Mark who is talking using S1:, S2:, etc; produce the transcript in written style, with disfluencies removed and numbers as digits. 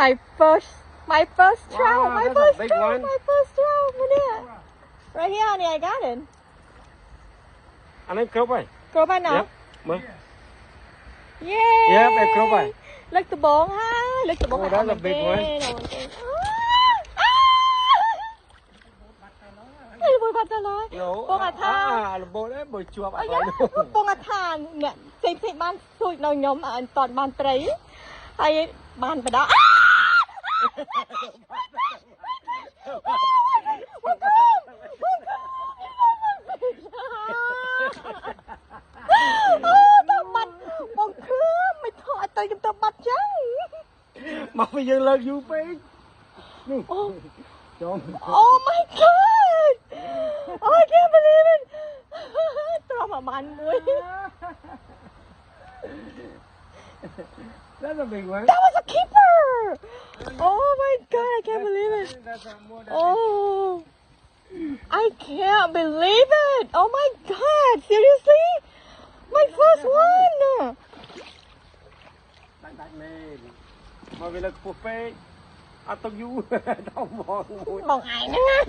S1: My first trout.
S2: Wow,
S1: My
S2: that's a
S1: first
S2: big
S1: trout.
S2: one.
S1: My first trout. Right here, honey. I got it.
S2: Anh em cướp rồi.
S1: Go by now.
S2: Yep. Mơ.
S1: Yay!
S2: Yep, em cướp rồi.
S1: Look the bone, huh? Look the bone.
S2: Oh, that's a big one.
S1: Ay, bôi bát ra nói.
S2: No.
S1: Bông à tha.
S2: Bố đấy, bố chua bạn
S1: Ôi, bông à tha nè, xem ban xui nó nhóm ở toàn ban trấy. Hay ban vào đó. Tao bắt bông khứa mày thọ tao giùm tao bắt chứ.
S2: Mà bây giờ là you pay.
S1: Oh my god! Oh, I can't believe it! Throw my man boy.
S2: That's a big one.
S1: That was a keeper! Oh my god, I can't believe it. Oh, I can't believe it! Oh my god, seriously? My first one!
S2: Đại nè. Mà vì là của phê. À tao you. Tao mong mùi.
S1: Bông ai nữa.